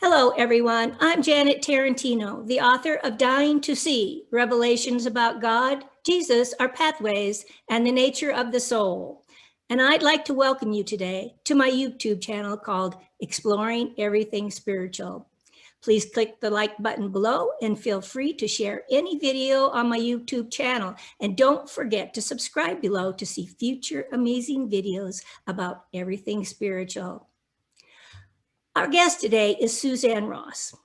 Hello, everyone. I'm Janet Tarantino, the author of Dying to See, Revelations about God, Jesus, Our Pathways, and the Nature of the Soul. And I'd like to welcome you today to my YouTube channel called Exploring Everything Spiritual. Please click the like button below and feel free to share any video on my YouTube channel. And don't forget to subscribe below to see future amazing videos about everything spiritual. Our guest today is Suzanne Ross.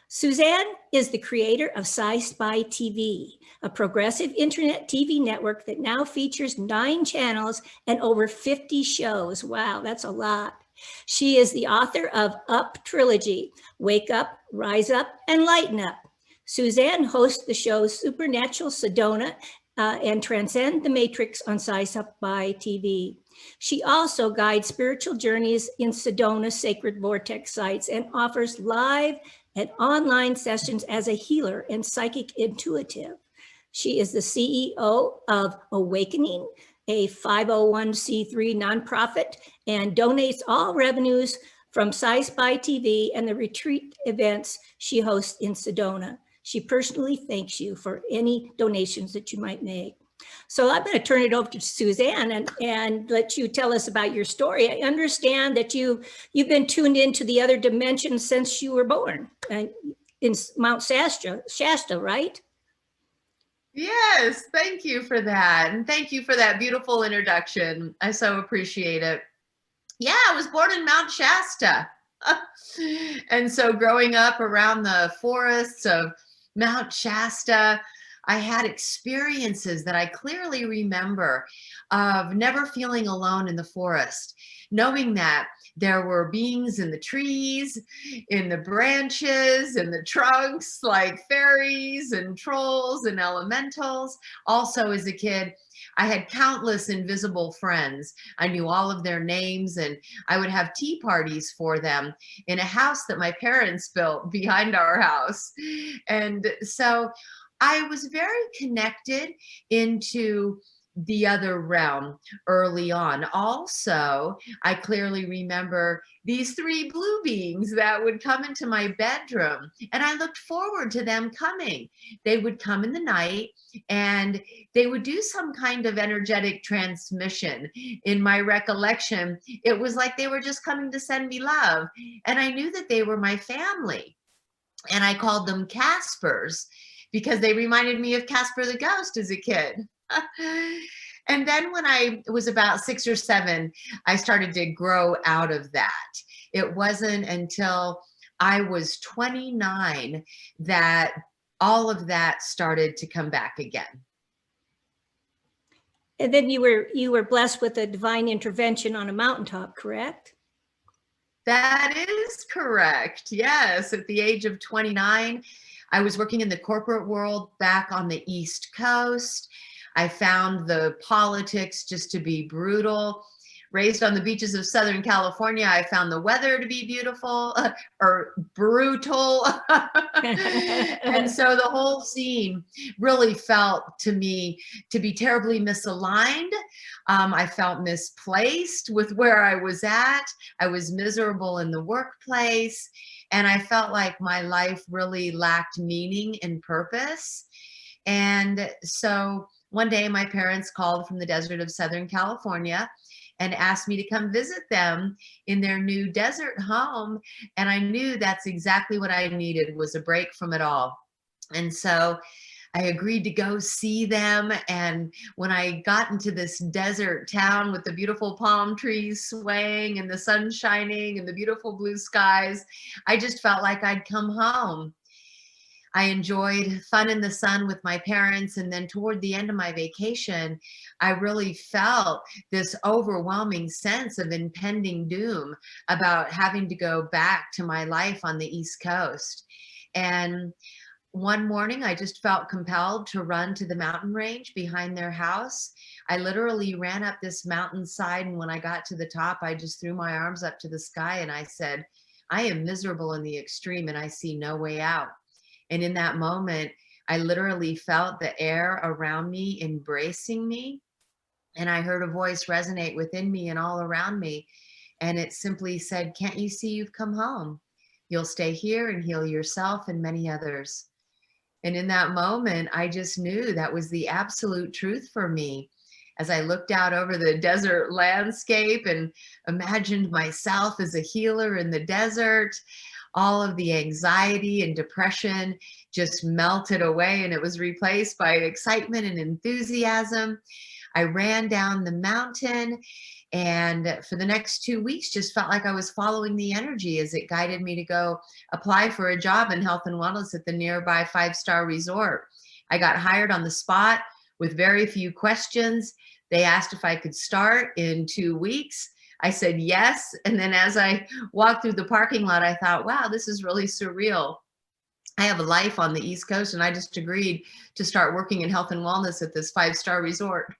Suzanne is the creator of SciSpi-TV, a progressive internet TV network that now features 9 channels and over 50 shows. Wow, that's a lot. She is the author of Up Trilogy, Wake Up, Rise Up, and Lighten Up. Suzanne hosts the shows Supernatural Sedona and Transcend the Matrix on SciSpi-TV. She also guides spiritual journeys in Sedona sacred vortex sites and offers live and online sessions as a healer and psychic intuitive. She is the CEO of Awakening, a 501c3 nonprofit, and donates all revenues from SciSpi-TV and the retreat events she hosts in Sedona. She personally thanks you for any donations that you might make. So I'm going to turn it over to Suzanne and let you tell us about your story. I understand that you've been tuned into the other dimension since you were born in Mount Shasta, right? Yes, thank you for that. And thank you for that beautiful introduction. I so appreciate it. Yeah, I was born in Mount Shasta. And so growing up around the forests of Mount Shasta, I had experiences that I clearly remember of never feeling alone in the forest, knowing that there were beings in the trees, in the branches, in the trunks, like fairies and trolls and elementals. Also, as a kid, I had countless invisible friends. I knew all of their names, and I would have tea parties for them in a house that my parents built behind our house. And so I was very connected into the other realm early on. Also, I clearly remember these 3 blue beings that would come into my bedroom, and I looked forward to them coming. They would come in the night and they would do some kind of energetic transmission. In my recollection, it was like they were just coming to send me love, and I knew that they were my family, and I called them Caspers because they reminded me of Casper the ghost as a kid. And then when I was about 6 or 7, I started to grow out of that. It wasn't until I was 29 that all of that started to come back again. And then you were blessed with a divine intervention on a mountaintop, correct? That is correct. Yes, at the age of 29, I was working in the corporate world back on the East Coast. I found the politics just to be brutal. Raised on the beaches of Southern California, I found the weather to be beautiful or brutal. And so the whole scene really felt to me to be terribly misaligned. I felt misplaced with where I was at. I was miserable in the workplace. And I felt like my life really lacked meaning and purpose. And so one day my parents called from the desert of Southern California and asked me to come visit them in their new desert home. And I knew that's exactly what I needed, was a break from it all. And so I agreed to go see them. And when I got into this desert town with the beautiful palm trees swaying and the sun shining and the beautiful blue skies, I just felt like I'd come home. I enjoyed fun in the sun with my parents. And then toward the end of my vacation, I really felt this overwhelming sense of impending doom about having to go back to my life on the East Coast. And one morning, I just felt compelled to run to the mountain range behind their house. I literally ran up this mountainside, and when I got to the top, I just threw my arms up to the sky and I said, I am miserable in the extreme and I see no way out. And in that moment, I literally felt the air around me embracing me. And I heard a voice resonate within me and all around me. And it simply said, can't you see you've come home? You'll stay here and heal yourself and many others. And in that moment, I just knew that was the absolute truth for me. As I looked out over the desert landscape and imagined myself as a healer in the desert, all of the anxiety and depression just melted away, and it was replaced by excitement and enthusiasm. I ran down the mountain, and for the next 2 weeks just felt like I was following the energy as it guided me to go apply for a job in health and wellness at the nearby 5-star resort. I got hired on the spot with very few questions. They asked if I could start in 2 weeks. I said yes. And then as I walked through the parking lot, I thought, wow, this is really surreal. I have a life on the East Coast, and I just agreed to start working in health and wellness at this 5-star resort.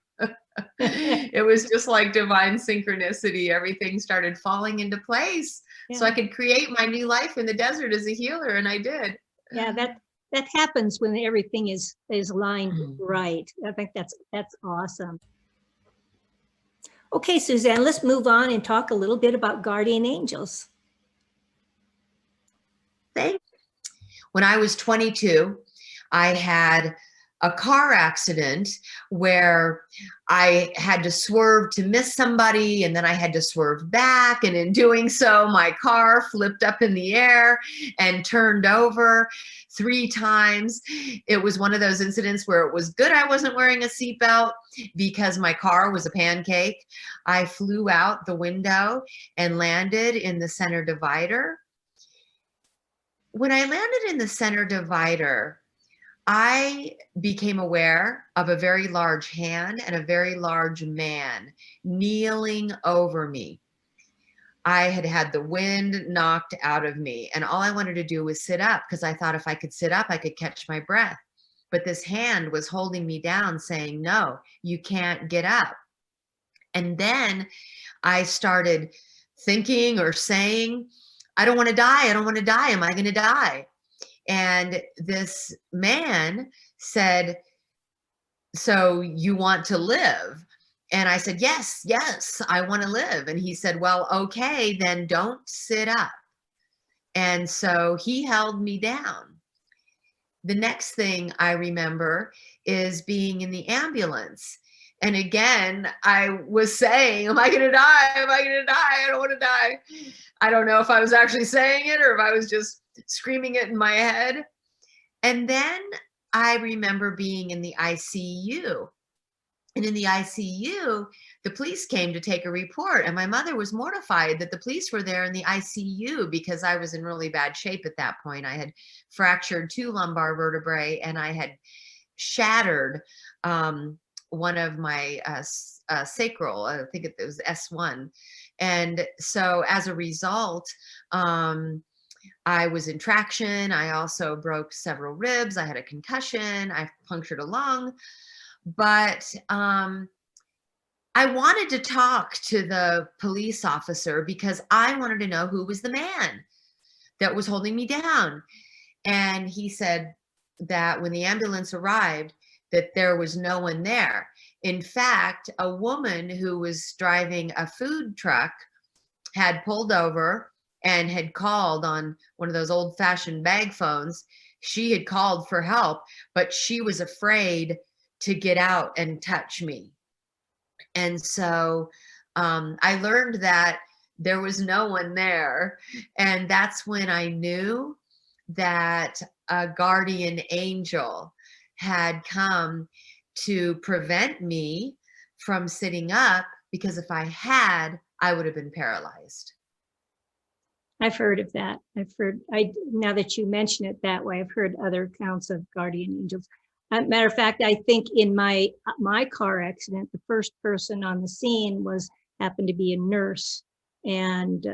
It was just like divine synchronicity. Everything started falling into place, so I could create my new life in the desert as a healer, and I did. Yeah, that happens when everything is aligned right. I think that's awesome. Okay, Suzanne, let's move on and talk a little bit about guardian angels. Thank you. When I was 22, I had a car accident where I had to swerve to miss somebody, and then I had to swerve back. And in doing so, my car flipped up in the air and turned over 3 times. It was one of those incidents where it was good I wasn't wearing a seatbelt because my car was a pancake. I flew out the window and landed in the center divider. When I landed in the center divider, I became aware of a very large hand and a very large man kneeling over me. I had had the wind knocked out of me, and all I wanted to do was sit up because I thought if I could sit up, I could catch my breath. But this hand was holding me down, saying, no, you can't get up. And then I started thinking or saying, I don't want to die. I don't want to die. Am I going to die? And this man said, so you want to live? And I said, yes, I want to live. And he said, well, okay, then don't sit up. And so he held me down. The next thing I remember is being in the ambulance. And again, I was saying, am I going to die? Am I going to die? I don't want to die. I don't know if I was actually saying it or if I was just screaming it in my head. And then I remember being in the ICU. And in the ICU, the police came to take a report. And my mother was mortified that the police were there in the ICU because I was in really bad shape at that point. I had fractured 2 lumbar vertebrae, and I had shattered one of my sacral. I think it was S1. And so as a result, I was in traction. I also broke several ribs. I had a concussion. I punctured a lung. But I wanted to talk to the police officer because I wanted to know who was the man that was holding me down. And he said that when the ambulance arrived, that there was no one there. In fact, a woman who was driving a food truck had pulled over and had called on one of those old-fashioned bag phones. She had called for help, but she was afraid to get out and touch me. And so I learned that there was no one there. And that's when I knew that a guardian angel had come to prevent me from sitting up, because if I had, I would have been paralyzed. I've heard of that. Now that you mention it that way, I've heard other accounts of guardian angels. Matter of fact, I think in my car accident, the first person on the scene happened to be a nurse, and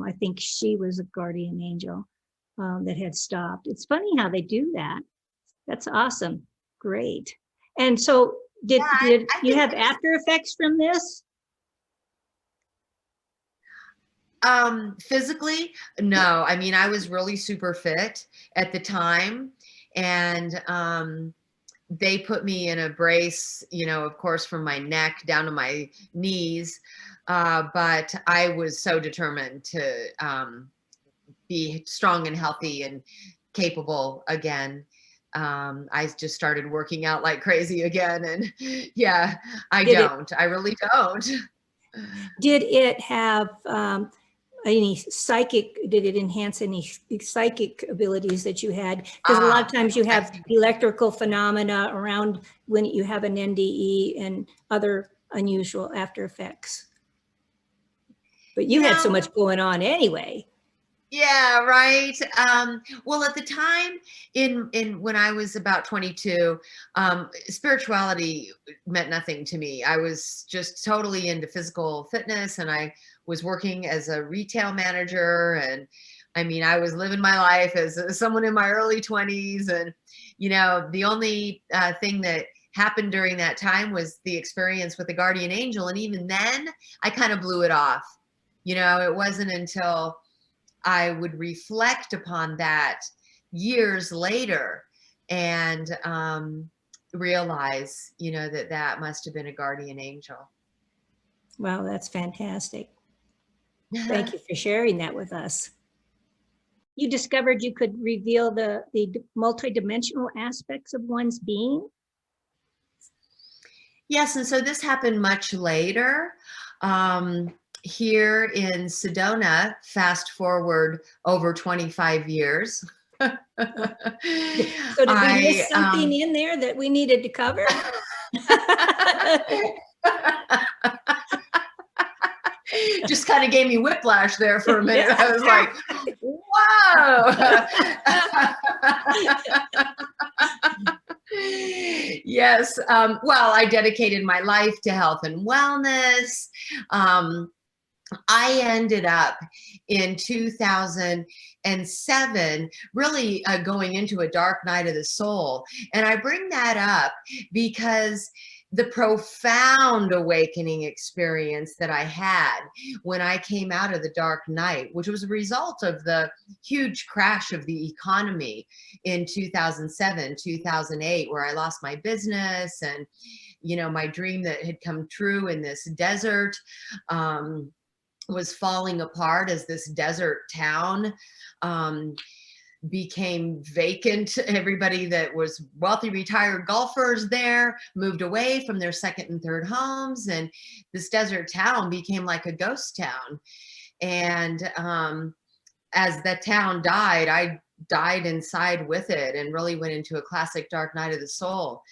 I think she was a guardian angel that had stopped. It's funny how they do that. That's awesome. Great. And so, did you have after effects from this? Physically, no. I mean, I was really super fit at the time, and they put me in a brace, of course, from my neck down to my knees. But I was so determined to be strong and healthy and capable again. I just started working out like crazy again, and yeah, I really don't. Did it have any psychic, did it enhance any psychic abilities that you had? Because a lot of times you have electrical phenomena around when you have an NDE and other unusual after effects. But you had so much going on anyway. Yeah, right. Well, at the time, when I was about 22, spirituality meant nothing to me. I was just totally into physical fitness, and I was working as a retail manager. And I mean, I was living my life as someone in my early 20s. And, you know, the only thing that happened during that time was the experience with the guardian angel. And even then, I kind of blew it off. You know, it wasn't until I would reflect upon that years later and realize, you know, that that must have been a guardian angel. Wow, that's fantastic. Thank you for sharing that with us. You discovered you could reveal the multidimensional aspects of one's being? Yes, and so this happened much later. Here in Sedona, fast forward over 25 years. So did we miss something in there that we needed to cover? Just kind of gave me whiplash there for a minute. I was like, whoa. Yes. Well, I dedicated my life to health and wellness. I ended up in 2007 really going into a dark night of the soul. And I bring that up because the profound awakening experience that I had when I came out of the dark night, which was a result of the huge crash of the economy in 2007, 2008, where I lost my business and, you know, my dream that had come true in this desert was falling apart as this desert town became vacant. Everybody that was wealthy retired golfers there moved away from their second and third homes, and this desert town became like a ghost town. And as that town died, I died inside with it and really went into a classic dark night of the soul.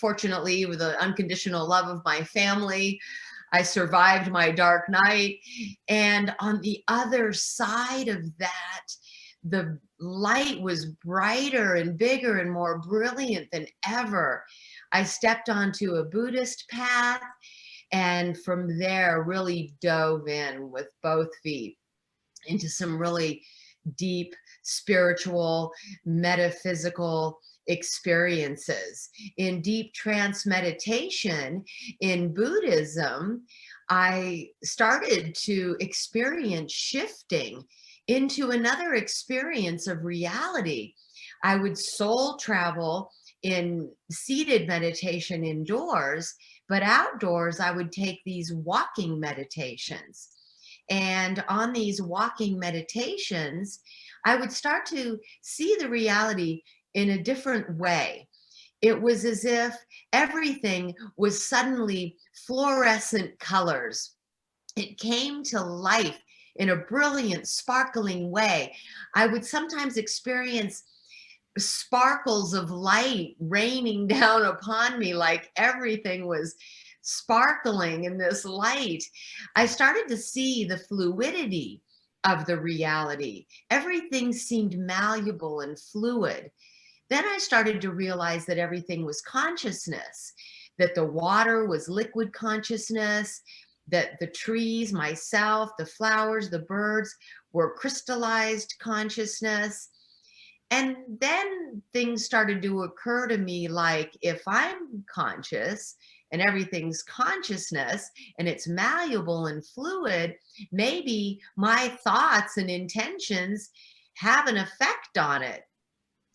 Fortunately, with the unconditional love of my family, I survived my dark night. And on the other side of that, the light was brighter and bigger and more brilliant than ever. I stepped onto a Buddhist path, and from there really dove in with both feet into some really deep spiritual, metaphysical experiences. In deep trance meditation in Buddhism, I started to experience shifting into another experience of reality. I would soul travel in seated meditation indoors, but outdoors I would take these walking meditations. And on these walking meditations, I would start to see the reality in a different way. It was as if everything was suddenly fluorescent colors. It came to life in a brilliant, sparkling way. I would sometimes experience sparkles of light raining down upon me, like everything was sparkling in this light. I started to see the fluidity of the reality. Everything seemed malleable and fluid. Then I started to realize that everything was consciousness, that the water was liquid consciousness, that the trees, myself, the flowers, the birds were crystallized consciousness. And then things started to occur to me like, if I'm conscious and everything's consciousness and it's malleable and fluid, maybe my thoughts and intentions have an effect on it.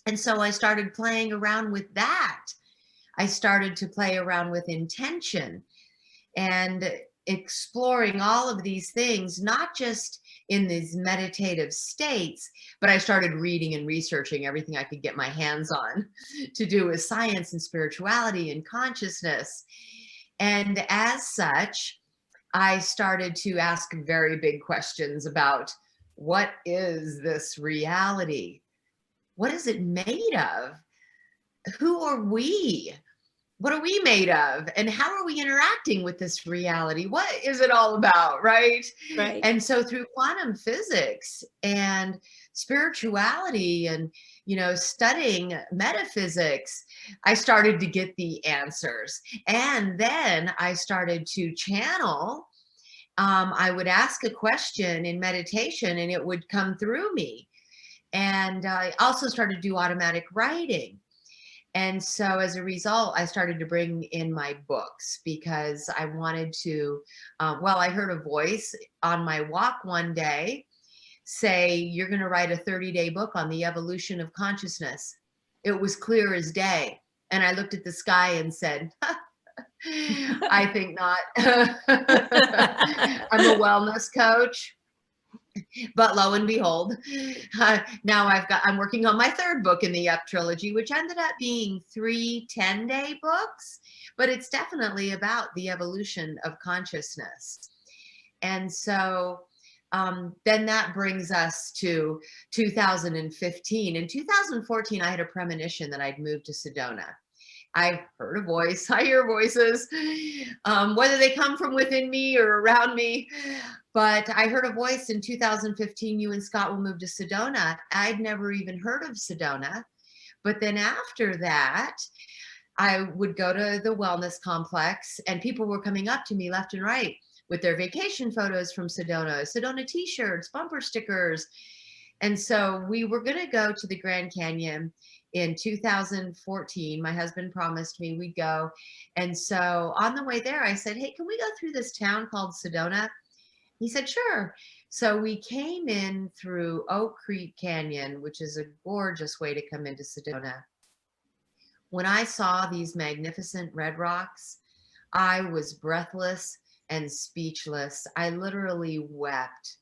And so I started playing around with that. I started to play around with intention. And exploring all of these things, not just in these meditative states, but I started reading and researching everything I could get my hands on to do with science and spirituality and consciousness. And as such, I started to ask very big questions about, what is this reality? What is it made of? Who are we? What are we made of? And how are we interacting with this reality? What is it all about, right? Right. And so through quantum physics and spirituality and, studying metaphysics, I started to get the answers. And then I started to channel. I would ask a question in meditation and it would come through me. And I also started to do automatic writing. And so as a result, I started to bring in my books because I wanted to, I heard a voice on my walk one day say, you're going to write a 30-day book on the evolution of consciousness. It was clear as day. And I looked at the sky and said, I think not. I'm a wellness coach. But lo and behold, now I'm working on my third book in the Up trilogy, which ended up being 3 10-day books, but it's definitely about the evolution of consciousness. And so then that brings us to 2015. In 2014, I had a premonition that I'd moved to Sedona. I heard a voice. I hear voices, whether they come from within me or around me. But I heard a voice in 2015, you and Scott will move to Sedona. I'd never even heard of Sedona. But then after that, I would go to the wellness complex and people were coming up to me left and right with their vacation photos from Sedona, Sedona t-shirts, bumper stickers. And so we were going to go to the Grand Canyon in 2014. My husband promised me we'd go. And so on the way there, I said, hey, can we go through this town called Sedona? He said, sure. So we came in through Oak Creek Canyon, which is a gorgeous way to come into Sedona. When I saw these magnificent red rocks, I was breathless and speechless. I literally wept.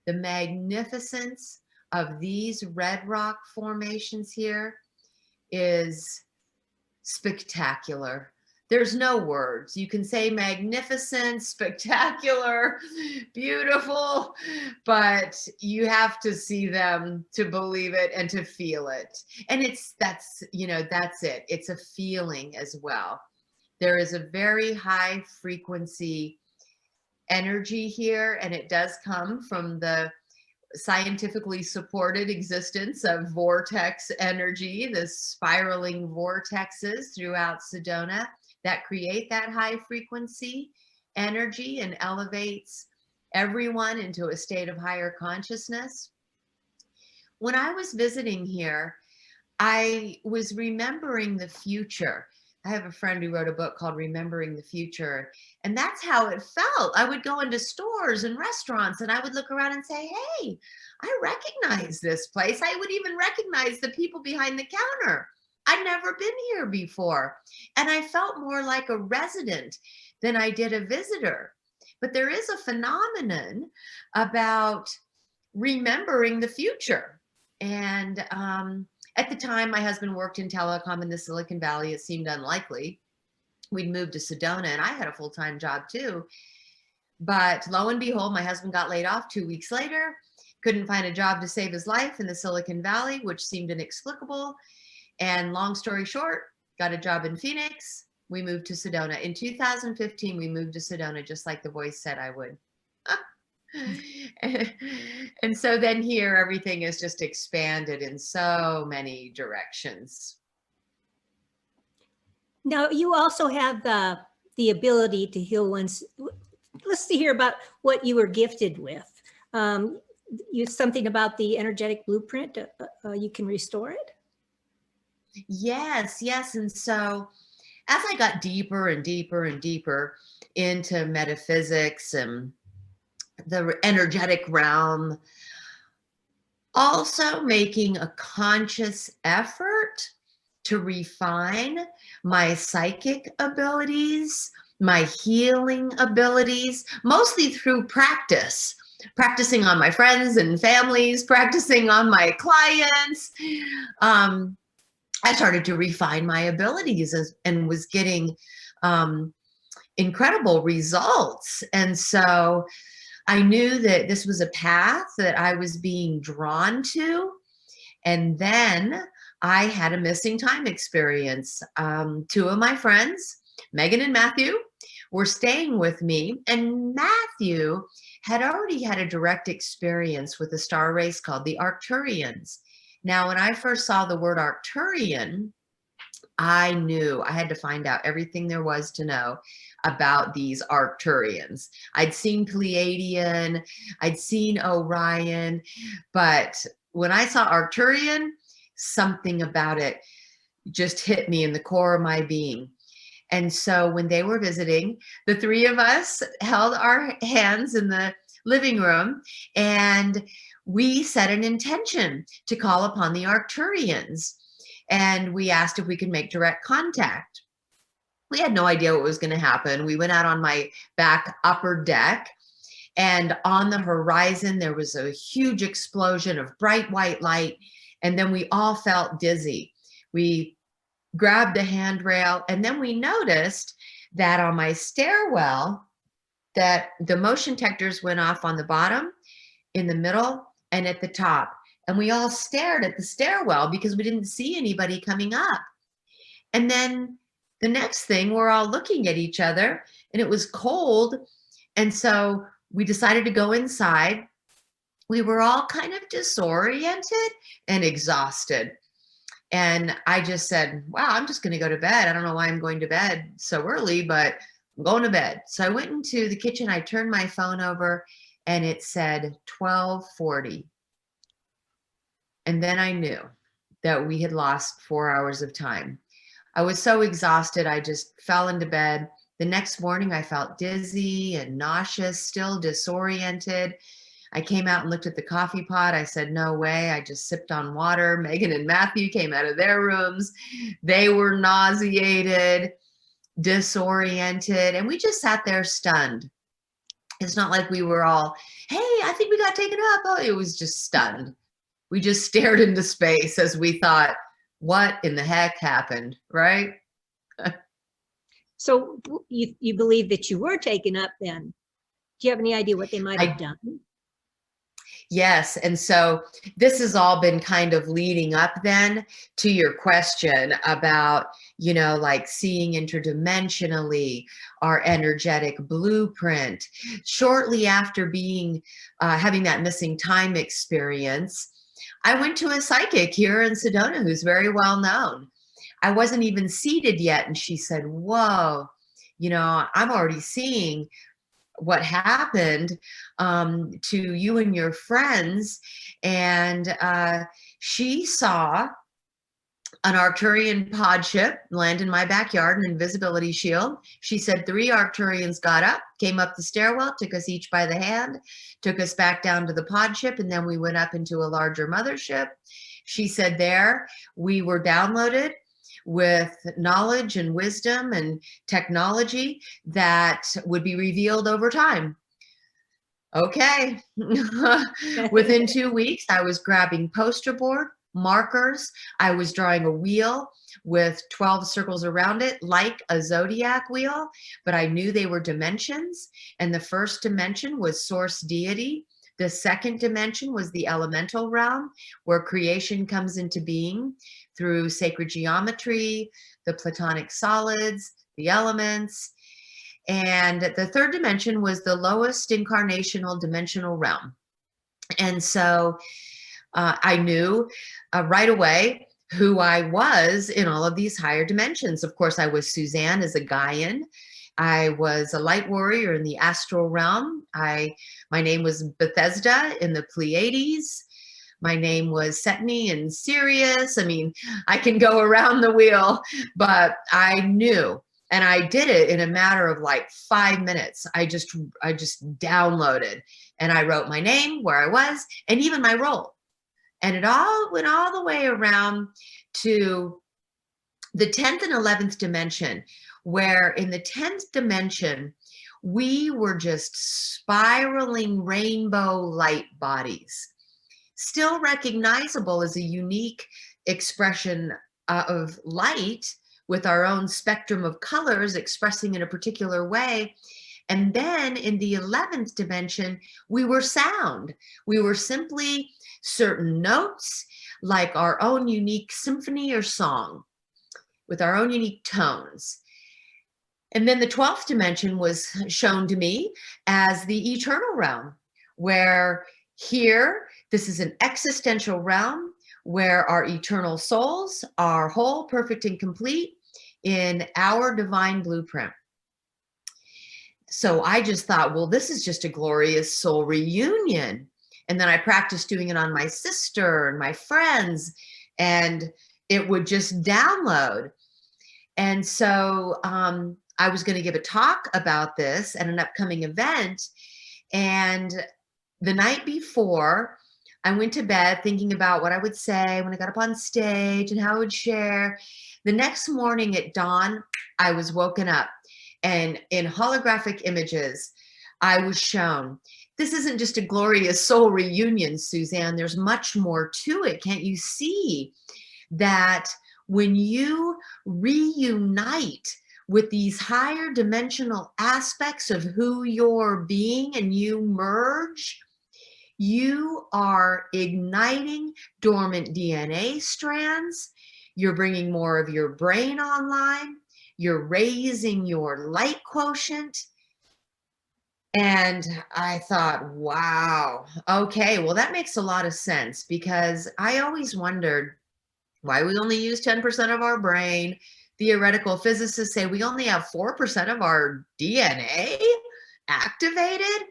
The magnificence of these red rock formations here is spectacular. There's no words. You can say magnificent, spectacular, beautiful, but you have to see them to believe it and to feel it. And that's it. It's a feeling as well. There is a very high frequency energy here, and it does come from the scientifically supported existence of vortex energy, the spiraling vortexes throughout Sedona that create that high frequency energy and elevates everyone into a state of higher consciousness. When I was visiting here, I was remembering the future. I have a friend who wrote a book called Remembering the Future, and that's how it felt. I would go into stores and restaurants and I would look around and say, hey, I recognize this place. I would even recognize the people behind the counter. I'd never been here before. And I felt more like a resident than I did a visitor. But there is a phenomenon about remembering the future. And at the time, my husband worked in telecom in the Silicon Valley. It seemed unlikely we'd moved to Sedona, and I had a full-time job too. But lo and behold, my husband got laid off 2 weeks later, couldn't find a job to save his life in the Silicon Valley, which seemed inexplicable. And long story short, got a job in Phoenix. We moved to Sedona. In 2015, we moved to Sedona, just like the voice said I would. And so then here, everything is just expanded in so many directions. Now, you also have the ability to heal one's. Let's hear about what you were gifted with. Something about the energetic blueprint. You can restore it. Yes. And so as I got deeper and deeper and deeper into metaphysics and the energetic realm, also making a conscious effort to refine my psychic abilities my healing abilities, mostly through practice, practicing on my friends and families, practicing on my clients. I started to refine my abilities and was getting incredible results. And so I knew that this was a path that I was being drawn to. And then I had a missing time experience. Two of my friends, Megan and Matthew, were staying with me, and Matthew had already had a direct experience with a star race called the Arcturians. Now, when I first saw the word Arcturian, I knew I had to find out everything there was to know about these Arcturians. I'd seen Pleiadian, I'd seen Orion, but when I saw Arcturian, something about it just hit me in the core of my being. And so when they were visiting, the three of us held our hands in the living room and we set an intention to call upon the Arcturians. And we asked if we could make direct contact. We had no idea what was going to happen. We went out on my back upper deck, and on the horizon, there was a huge explosion of bright white light. And then we all felt dizzy. We grabbed the handrail, and then we noticed that on my stairwell, that the motion detectors went off on the bottom, in the middle, and at the top. And we all stared at the stairwell because we didn't see anybody coming up. And then the next thing, we're all looking at each other, and it was cold. And so we decided to go inside. We were all kind of disoriented and exhausted. And I just said, wow, I'm just going to go to bed. I don't know why I'm going to bed so early, but I'm going to bed. So I went into the kitchen. I turned my phone over and it said 12:40. And then I knew that we had lost 4 hours of time. I was so exhausted, I just fell into bed. The next morning, I felt dizzy and nauseous, still disoriented. I came out and looked at the coffee pot. I said, no way. I just sipped on water. Megan and Matthew came out of their rooms. They were nauseated, disoriented, and we just sat there stunned. It's not like we were all, hey, I think we got taken up. Oh, it was just stunned. We just stared into space as we thought, what in the heck happened, right? So you believe that you were taken up then? Do you have any idea what they might have done? Yes. And so this has all been kind of leading up then to your question about, you know, like seeing interdimensionally, our energetic blueprint. Shortly after being, having that missing time experience, I went to a psychic here in Sedona who's very well known. I wasn't even seated yet. And she said, whoa, you know, I'm already seeing what happened to you and your friends. And she saw an Arcturian pod ship land in my backyard, an invisibility shield. She said 3 Arcturians got up, came up the stairwell, took us each by the hand, took us back down to the pod ship, and then we went up into a larger mothership. She said there we were downloaded with knowledge and wisdom and technology that would be revealed over time. Okay. Within 2 weeks, I was grabbing poster board, markers. I was drawing a wheel with 12 circles around it, like a zodiac wheel, but I knew they were dimensions. And the first dimension was source deity. The second dimension was the elemental realm, where creation comes into being through sacred geometry, the platonic solids, the elements. And the third dimension was the lowest incarnational dimensional realm. And so I knew right away who I was in all of these higher dimensions. Of course, I was Suzanne as a Gaian. I was a light warrior in the astral realm. My name was Bethesda in the Pleiades. My name was Setni in Sirius. I mean, I can go around the wheel, but I knew, and I did it in a matter of like 5 minutes. I just downloaded, and I wrote my name, where I was, and even my role. And it all went all the way around to the 10th and 11th dimension, where in the 10th dimension, we were just spiraling rainbow light bodies, still recognizable as a unique expression of light with our own spectrum of colors expressing in a particular way. And then in the 11th dimension, we were sound. We were simply certain notes, like our own unique symphony or song with our own unique tones. And then the 12th dimension was shown to me as the eternal realm, where here, this is an existential realm where our eternal souls are whole, perfect, and complete in our divine blueprint. So I just thought, well, this is just a glorious soul reunion. And then I practiced doing it on my sister and my friends, and it would just download. And so I was going to give a talk about this at an upcoming event. And the night before, I went to bed thinking about what I would say when I got up on stage and how I would share. The next morning at dawn, I was woken up, and in holographic images, I was shown, this isn't just a glorious soul reunion, Suzanne. There's much more to it. Can't you see that when you reunite with these higher dimensional aspects of who you're being and you merge, you are igniting dormant DNA strands. You're bringing more of your brain online. You're raising your light quotient. And I thought, wow, okay, well, that makes a lot of sense, because I always wondered why we only use 10% of our brain. Theoretical physicists say we only have 4% of our DNA activated.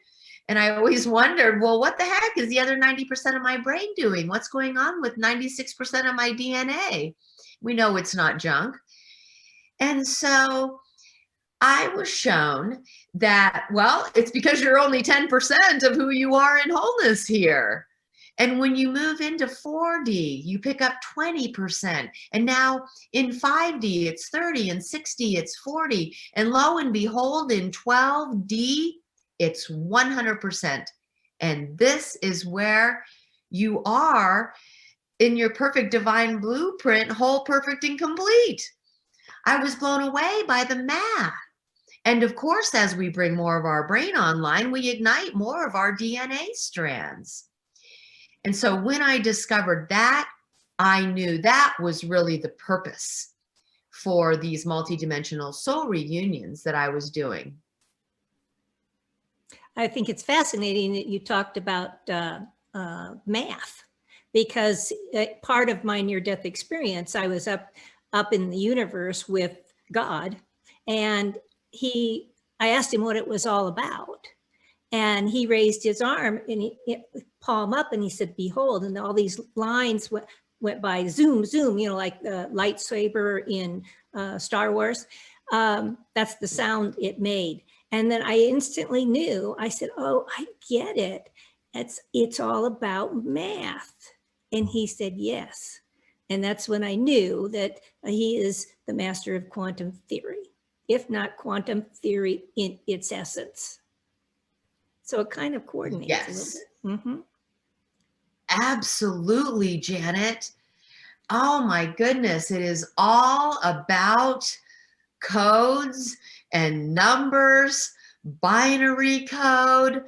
And I always wondered, well, what the heck is the other 90% of my brain doing? What's going on with 96% of my DNA? We know it's not junk. And so I was shown that, well, it's because you're only 10% of who you are in wholeness here. And when you move into 4D, you pick up 20%. And now in 5D, it's 30, and 60, it's 40. And lo and behold, in 12D, it's 100%. And this is where you are in your perfect divine blueprint, whole, perfect, and complete. I was blown away by the math. And of course, as we bring more of our brain online, we ignite more of our DNA strands. And so when I discovered that, I knew that was really the purpose for these multidimensional soul reunions that I was doing. I think it's fascinating that you talked about math, because part of my near-death experience, I was up in the universe with God, and I asked him what it was all about. And he raised his arm and he palm up, and he said, behold, and all these lines went by, zoom, zoom, you know, like the lightsaber in Star Wars. That's the sound it made. And then I instantly knew, I said, oh, I get it. It's all about math. And he said, yes. And that's when I knew that he is the master of quantum theory, if not quantum theory in its essence. So it kind of coordinates a little bit. Mm-hmm. Absolutely, Janet. Oh my goodness, it is all about codes and numbers, binary code.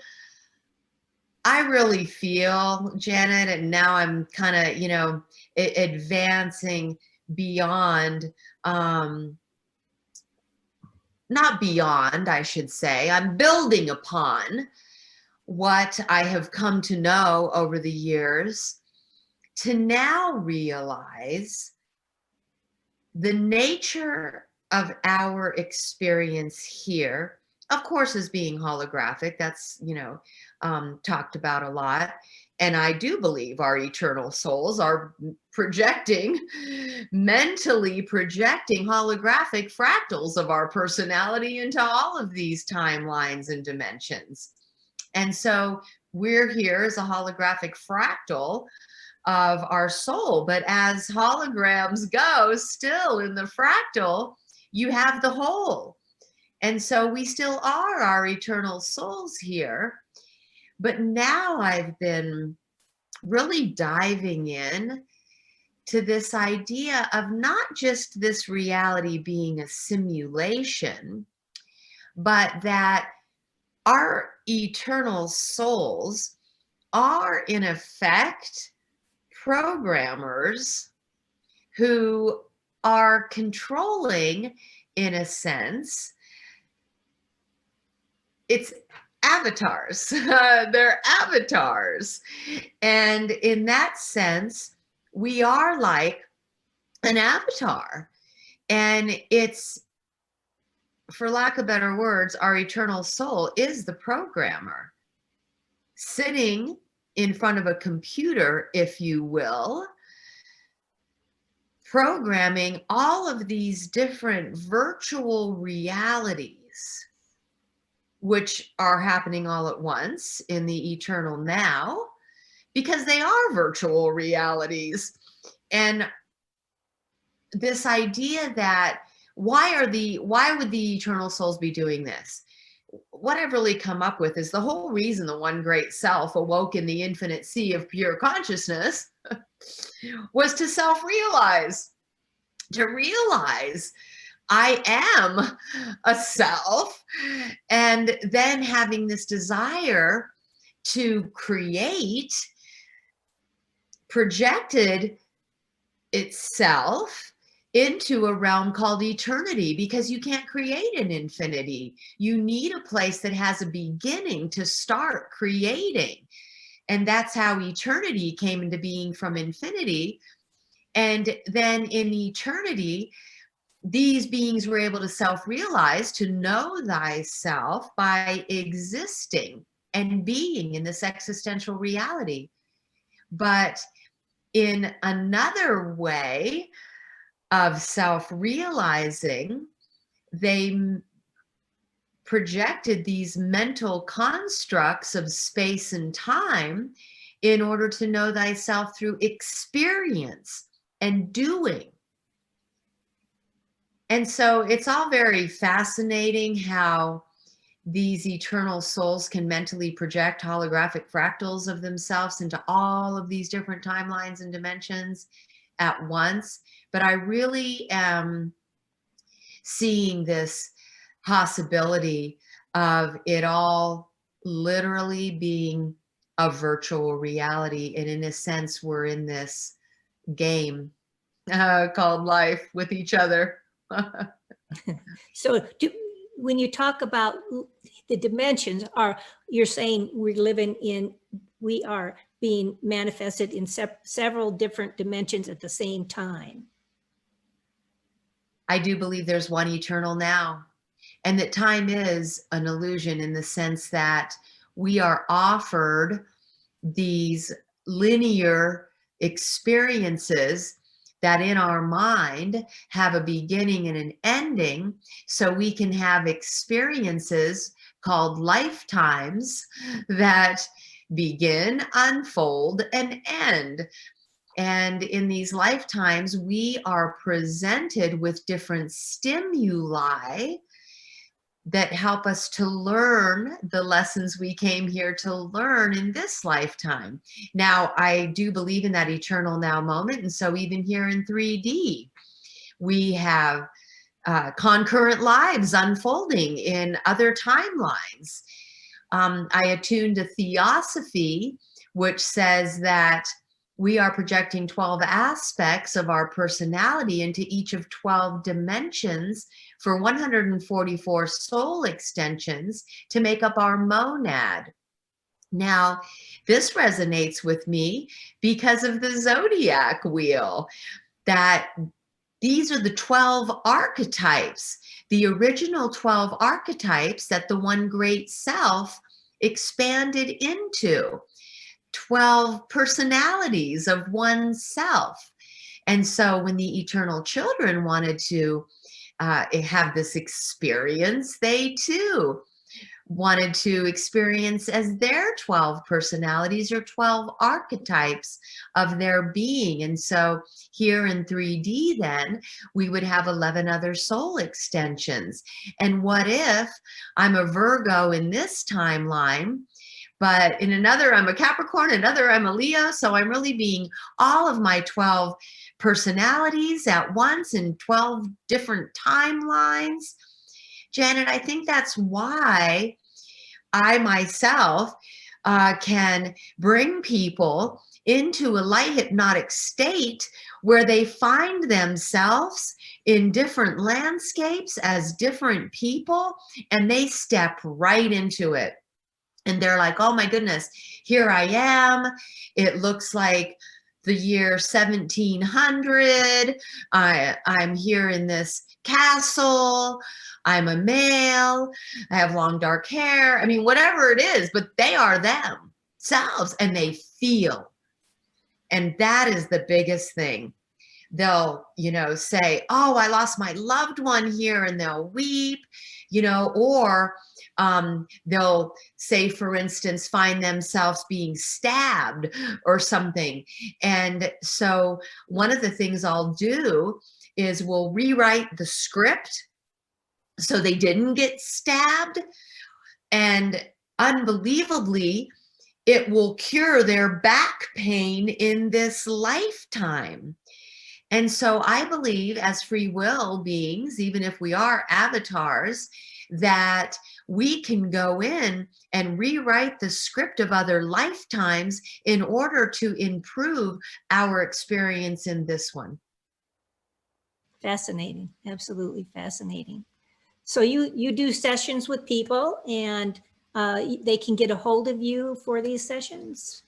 I really feel, Janet, and now I'm kind of, you know, advancing beyond, not beyond, I should say. I'm building upon what I have come to know over the years to now realize the nature of our experience here, of course, as being holographic. That's, you know, talked about a lot. And I do believe our eternal souls are projecting, mentally projecting holographic fractals of our personality into all of these timelines and dimensions. And so we're here as a holographic fractal of our soul. But as holograms go, still in the fractal, you have the whole. And so we still are our eternal souls here. But now I've been really diving in to this idea of not just this reality being a simulation, but that our eternal souls are in effect programmers who are controlling, in a sense, it's avatars. They're avatars. And in that sense, we are like an avatar. And it's, for lack of better words, our eternal soul is the programmer, sitting in front of a computer, if you will, programming all of these different virtual realities, which are happening all at once in the eternal now, because they are virtual realities. And this idea that why would the eternal souls be doing this? What I've really come up with is the whole reason the one great self awoke in the infinite sea of pure consciousness was to self-realize, to realize I am a self, and then having this desire to create projected itself into a realm called eternity, because you can't create an infinity. You need a place that has a beginning to start creating. And that's how eternity came into being, from infinity. And then in eternity, these beings were able to self-realize, to know thyself by existing and being in this existential reality. But in another way of self-realizing, they projected these mental constructs of space and time in order to know thyself through experience and doing. And so it's all very fascinating how these eternal souls can mentally project holographic fractals of themselves into all of these different timelines and dimensions at once. But I really am seeing this possibility of it all literally being a virtual reality. And in a sense, we're in this game called life with each other. So when you talk about the dimensions, you're saying we are being manifested in several different dimensions at the same time. I do believe there's one eternal now, and that time is an illusion, in the sense that we are offered these linear experiences that in our mind have a beginning and an ending, so we can have experiences called lifetimes that begin, unfold, and end. And in these lifetimes, we are presented with different stimuli that help us to learn the lessons we came here to learn in this lifetime. Now, I do believe in that eternal now moment. And so even here in 3D, we have concurrent lives unfolding in other timelines. I attune to Theosophy, which says that we are projecting 12 aspects of our personality into each of 12 dimensions for 144 soul extensions to make up our monad. Now, this resonates with me because of the zodiac wheel, that these are the 12 archetypes, the original 12 archetypes that the one great self expanded into. 12 personalities of oneself. And so when the eternal children wanted to have this experience, they too wanted to experience as their 12 personalities or 12 archetypes of their being. And so here in 3D, then we would have 11 other soul extensions. And what if I'm a Virgo in this timeline, but in another, I'm a Capricorn, another, I'm a Leo. So I'm really being all of my 12 personalities at once in 12 different timelines. Janet, I think that's why I myself can bring people into a light hypnotic state where they find themselves in different landscapes as different people, and they step right into it. And they're like, oh my goodness, here I am. It looks like the year 1700. I'm here in this castle. I'm a male. I have long dark hair. I mean, whatever it is, but they are themselves and they feel. And that is the biggest thing. They'll, say, oh, I lost my loved one here, and they'll weep, or they'll say, for instance, find themselves being stabbed or something. And so one of the things I'll do is we'll rewrite the script so they didn't get stabbed. And unbelievably, it will cure their back pain in this lifetime. And so I believe as free will beings, even if we are avatars, that we can go in and rewrite the script of other lifetimes in order to improve our experience in this one. Fascinating. Absolutely fascinating. So you do sessions with people, and they can get a hold of you for these sessions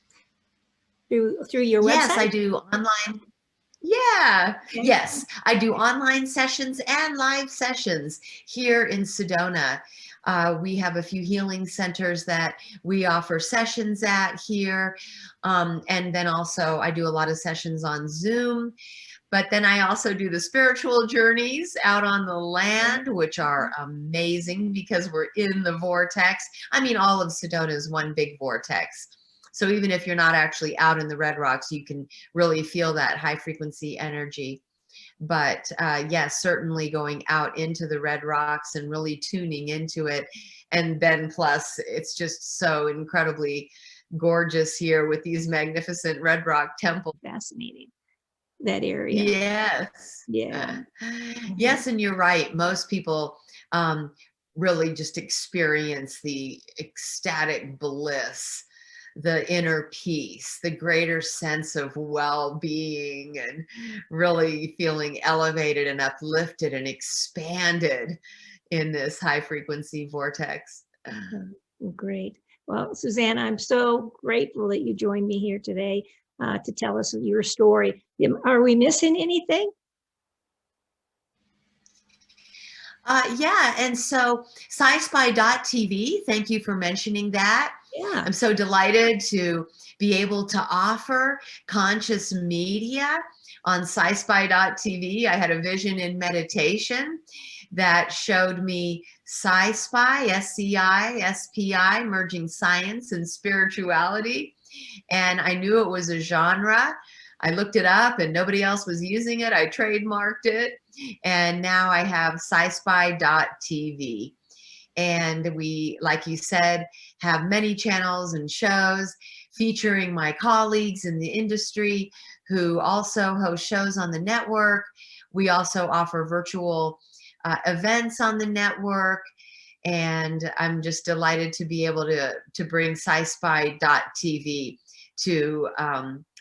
through your website? Yes, I do online. Yeah. Okay. Yes, I do online sessions and live sessions here in Sedona. We have a few healing centers that we offer sessions at here. And then also I do a lot of sessions on Zoom. But then I also do the spiritual journeys out on the land, which are amazing because we're in the vortex. I mean, all of Sedona is one big vortex. So even if you're not actually out in the Red Rocks, you can really feel that high frequency energy. But yes, certainly going out into the Red Rocks and really tuning into it. And then plus, it's just so incredibly gorgeous here with these magnificent Red Rock temples. Fascinating, that area. Yes. Yeah. Yes, and you're right. Most people really just experience the ecstatic bliss, the inner peace, the greater sense of well-being, and really feeling elevated and uplifted and expanded in this high frequency vortex. Great. Well, Suzanne, I'm so grateful that you joined me here today to tell us your story. Are we missing anything? Yeah, and so SciSpi-TV, thank you for mentioning that. Yeah. I'm so delighted to be able to offer conscious media on SciSpi-TV. I had a vision in meditation that showed me SciSpi, SCI, merging science and spirituality. And I knew it was a genre. I looked it up and nobody else was using it. I trademarked it. And now I have SciSpi.TV. And we, like you said, have many channels and shows featuring my colleagues in the industry who also host shows on the network. We also offer virtual events on the network. And I'm just delighted to be able to bring SciSpi.TV to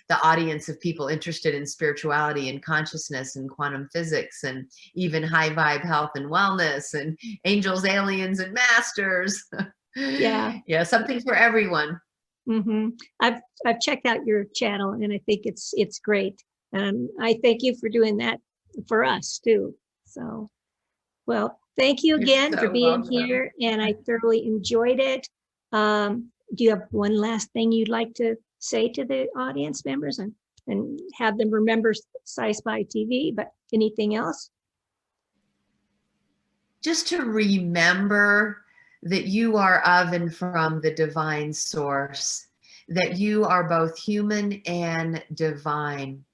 the audience of people interested in spirituality and consciousness and quantum physics and even high vibe health and wellness and angels, aliens, and masters. Yeah. Yeah, something for everyone. Mm-hmm. I've checked out your channel, and I think it's great. And I thank you for doing that for us too. So, well, thank you again for being here, and I thoroughly enjoyed it. Do you have one last thing you'd like to say to the audience members and have them remember SciSpi-TV, but anything else? Just to remember that you are of and from the divine source, that you are both human and divine,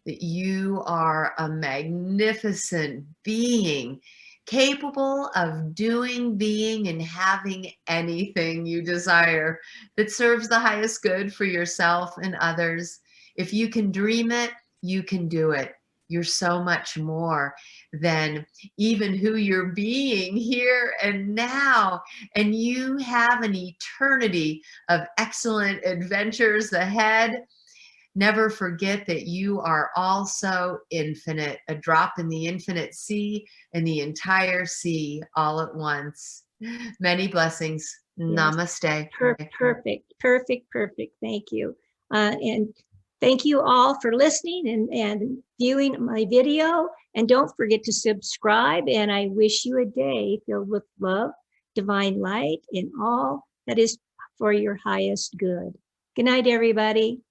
that you are a magnificent being capable of doing, being, and having anything you desire that serves the highest good for yourself and others. If you can dream it, you can do it. You're so much more than even who you're being here and now. And you have an eternity of excellent adventures ahead. Never forget that you are also infinite, a drop in the infinite sea and the entire sea all at once. Many blessings. Yes. Namaste. Perfect. Thank you. And thank you all for listening and viewing my video. And don't forget to subscribe. And I wish you a day filled with love, divine light, and all that is for your highest good. Good night, everybody.